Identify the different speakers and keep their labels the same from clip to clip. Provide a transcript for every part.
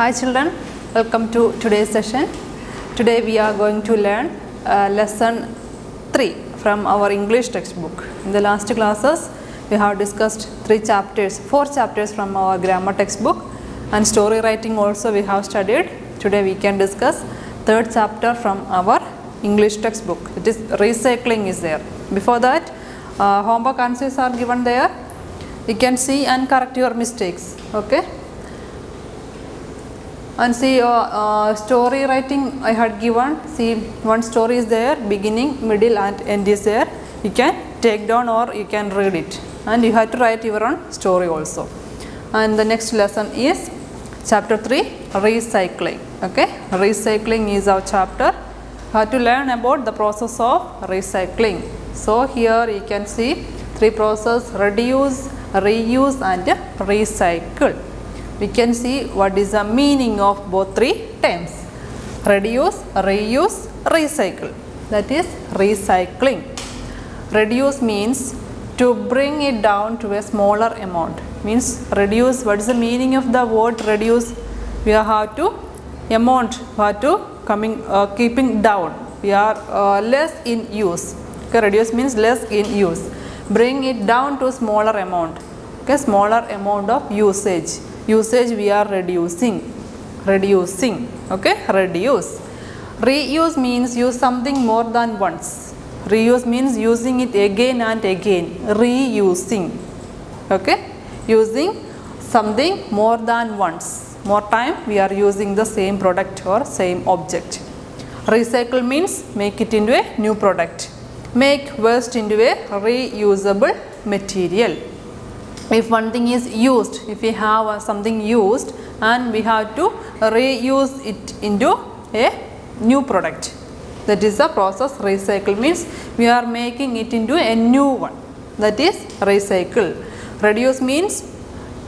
Speaker 1: Hi children, welcome to today's session. Today we are going to learn lesson 3 from our English textbook. In the last classes we have discussed 4 chapters from our grammar textbook, and story writing also we have studied. Today we can discuss 3rd chapter from our English textbook. It is recycling is there. Before that homework answers are given there. You can see and correct your mistakes. Okay. And see story writing I had given. See, one story is there, beginning, middle and end is there. You can take down or you can read it, and you have to write your own story also. And the next lesson is chapter 3, recycling. Okay, recycling is our chapter. You have to learn about the process of recycling. So here you can see 3 processes: reduce, reuse and recycle. We can see what is the meaning of both 3 terms: reduce, reuse, recycle. That is recycling. Reduce means to bring it down to a smaller amount. Means reduce. What is the meaning of the word reduce? We have to amount, we have to keeping down. We are less in use. Okay, reduce means less in use. Bring it down to smaller amount. Okay, smaller amount of usage. Usage we are reducing. Okay, reduce. Reuse means use something more than once. Reuse means using it again and again. Reusing. Okay, using something more than once. More time we are using the same product or same object. Recycle means make it into a new product. Make waste into a reusable material. If one thing is used, if we have something used and we have to reuse it into a new product, that is the process. Recycle means we are making it into a new one, that is recycle. Reduce means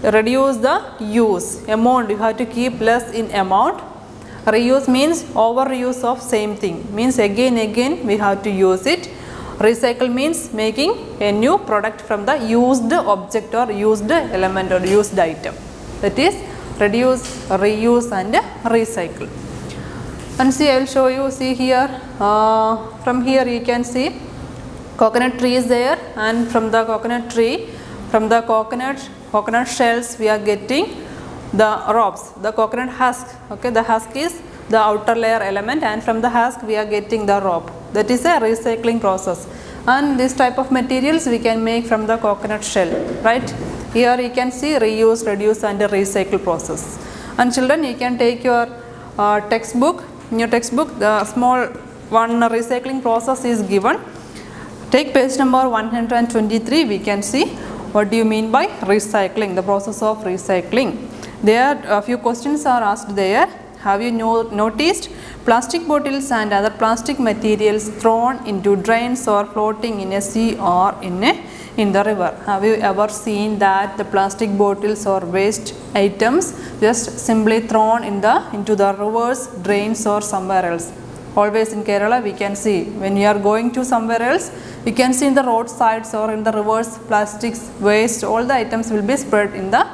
Speaker 1: reduce the use amount, you have to keep less in amount. Reuse means overuse of same thing, means again we have to use it. Recycle means making a new product from the used object or used element or used item. That is reduce, reuse and recycle. And see, I will show you. See here, from here you can see coconut tree is there, and from the coconut tree, from the coconut shells we are getting the ropes, the coconut husk. Okay, the husk is the outer layer element, and from the husk we are getting the rope. That is a recycling process, and this type of materials we can make from the coconut shell, right? Here you can see reuse, reduce and recycle process. And children, you can take your textbook. In your textbook the small one recycling process is given. Take page number 123. We can see what do you mean by recycling, the process of recycling. There a few questions are asked there. Have you noticed plastic bottles and other plastic materials thrown into drains or floating in a sea or in the river? Have you ever seen that the plastic bottles or waste items just simply thrown into the rivers, drains or somewhere else? Always in Kerala we can see, when you are going to somewhere else, we can see in the roadsides or in the rivers, plastics, waste, all the items will be spread in the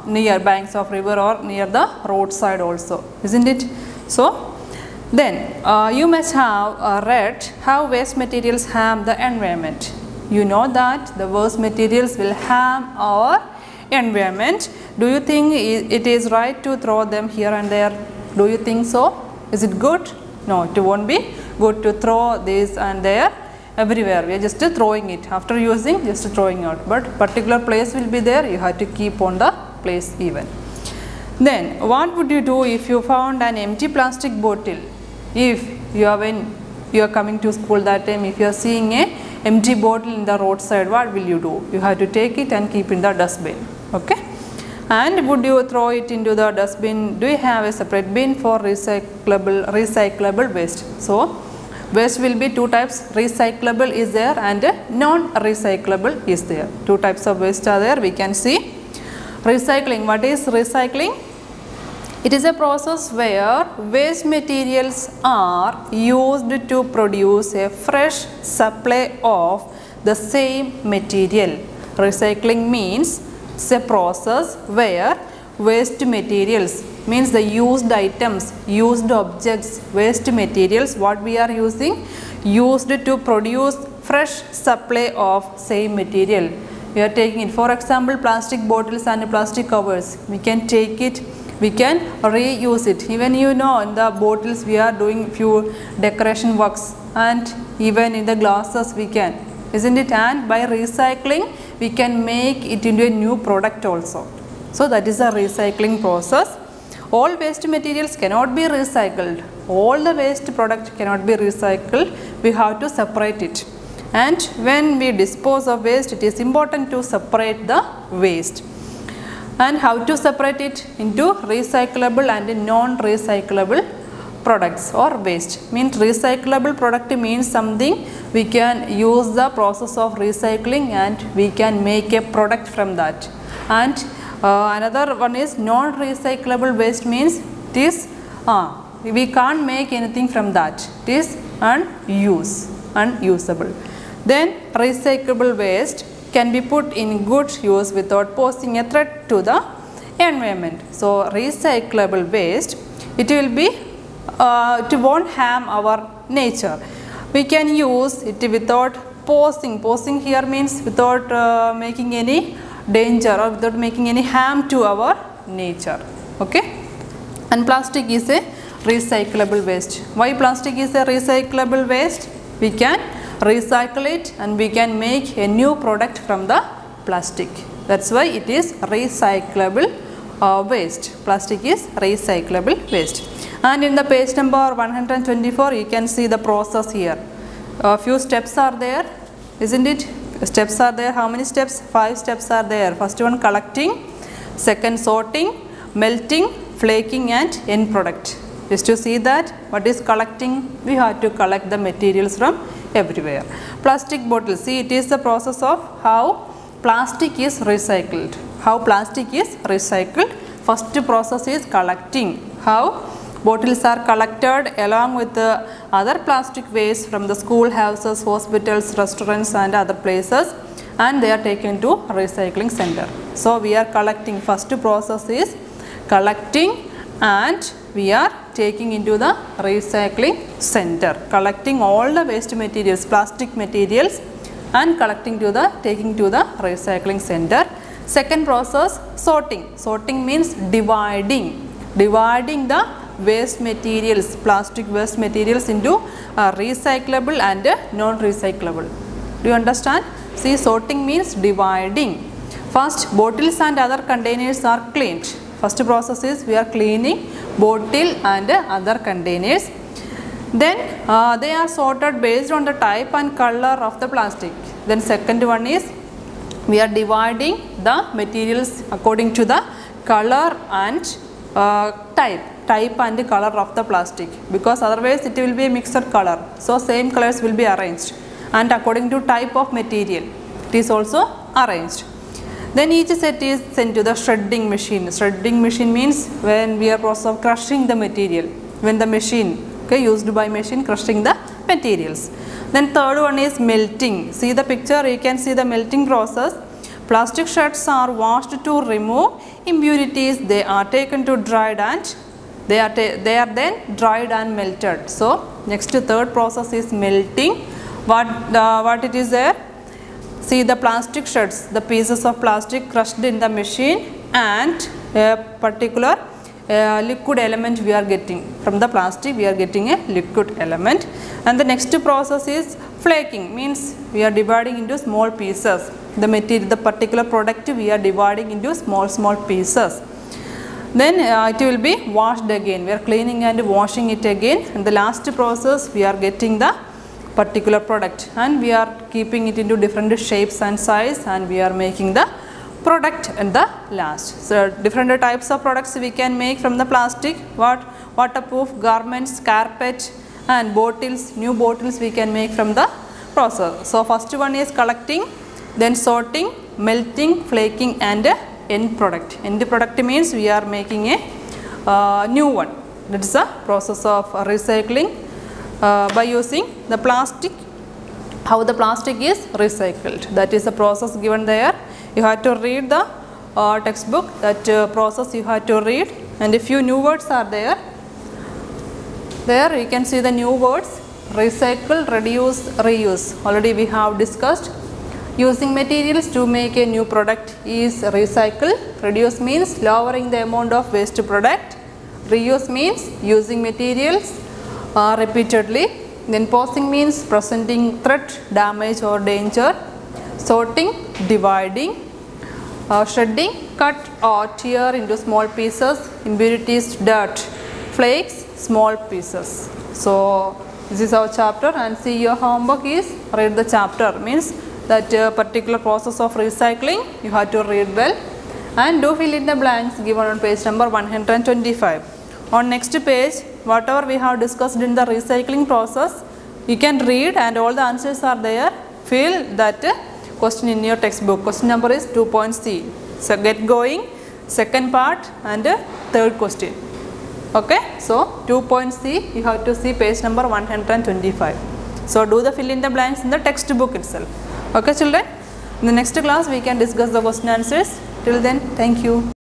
Speaker 1: near banks of river or near the roadside also, isn't it? So then you must have read how waste materials harm the environment. You know that the waste materials will harm our environment. Do you think it is right to throw them here and there? Do you think so? Is it good? No, it won't be good to throw this and there everywhere. We are just throwing it after using, just throwing out, but particular place will be there, you have to keep on the place even. Then what would you do if you found an empty plastic bottle? If you are coming to school that time, if you are seeing a empty bottle in the roadside, what will you do? You have to take it and keep in the dustbin. Okay, and would you throw it into the dustbin? Do you have a separate bin for recyclable waste? So waste will be 2 types. Recyclable is there and non-recyclable is there. 2 types of waste are there. We can see recycling. What is recycling? It is a process where waste materials are used to produce a fresh supply of the same material. Recycling means it's a process where waste materials means the used items, used objects, waste materials what we are using, used to produce fresh supply of same material. We are taking it. For example, plastic bottles and plastic covers. We can take it, we can reuse it. Even in the bottles we are doing few decoration works, and even in the glasses we can, isn't it? And by recycling we can make it into a new product also. So that is a recycling process. All waste materials cannot be recycled. All the waste product cannot be recycled. We have to separate it. And when we dispose of waste, it is important to separate the waste. And how to separate it into recyclable and non-recyclable products or waste. Means recyclable product means something we can use the process of recycling and we can make a product from that. And another one is non-recyclable waste, means it is we can't make anything from that. It is unusable. Then recyclable waste can be put in good use without posing a threat to the environment. So recyclable waste, it will be it won't harm our nature. We can use it without posing. Posing here means without making any danger or without making any harm to our nature. Okay. And plastic is a recyclable waste. Why plastic is a recyclable waste? We can recycle it and we can make a new product from the plastic. That's why it is recyclable waste. Plastic is recyclable waste. And in the page number 124 you can see the process here. A few steps are there, isn't it? Steps are there. How many steps? 5 steps are there. First one collecting, second sorting, melting, flaking and end product. Just to see that what is collecting, we have to collect the materials from everywhere. Plastic bottles, see it is the process of how plastic is recycled. How plastic is recycled. First process is collecting. How bottles are collected along with the other plastic waste from the school houses, hospitals, restaurants and other places, and they are taken to recycling center. So we are collecting. First process is collecting and we are taking into the recycling center, collecting all the waste materials, plastic materials, and collecting to the taking to the recycling center. Second process, sorting. Sorting means dividing the waste materials, plastic waste materials into recyclable and non-recyclable. Do you understand? See, sorting means dividing. First, bottles and other containers are cleaned. First process is we are cleaning bottle and other containers. Then they are sorted based on the type and color of the plastic. Then second one is we are dividing the materials according to the color and type and color of the plastic, because otherwise it will be a mixed color. So same colors will be arranged, and according to type of material it is also arranged. Then each set is sent to the shredding machine. Shredding machine means when we are process of crushing the material, when the machine, okay, used by machine crushing the materials. Then third one is melting. See the picture, you can see the melting process. Plastic shards are washed to remove impurities. They are taken to dried and they are then dried and melted. So next third process is melting. What it is there? See the plastic shards, the pieces of plastic crushed in the machine, and a particular liquid element we are getting from the plastic. We are getting a liquid element. And the next process is flaking, means we are dividing into small pieces. The material, the particular product we are dividing into small pieces. Then it will be washed again. We are cleaning and washing it again. And the last process we are getting the particular product, and we are keeping it into different shapes and size, and we are making the product at the last. So different types of products we can make from the plastic. Waterproof garments, carpet and bottles, new bottles we can make from the process. So first one is collecting, then sorting, melting, flaking and end product. End product means we are making a new one. That is the process of recycling by using the plastic, how the plastic is recycled. That is the process given there. You have to read the textbook, that process you have to read. and a few new words are there. There you can see the new words: recycle, reduce, reuse. Already we have discussed. Using materials to make a new product is recycle. Reduce means lowering the amount of waste product. Reuse means using materials repeatedly. Then pausing means presenting threat, damage or danger. Sorting, dividing. Shredding, cut or tear into small pieces. Impurities, dirt. Flakes, small pieces. So this is our chapter, and see, your homework is read the chapter, means that particular process of recycling you have to read well, and do fill in the blanks given on page number 125. On next page, whatever we have discussed in the recycling process, you can read, and all the answers are there. Fill that question in your textbook. Question number is 2.C. So get going, second part and third question. Okay, so 2.C, you have to see page number 125. So do the fill in the blanks in the textbook itself. Okay children, in the next class we can discuss the question answers. Till then, thank you.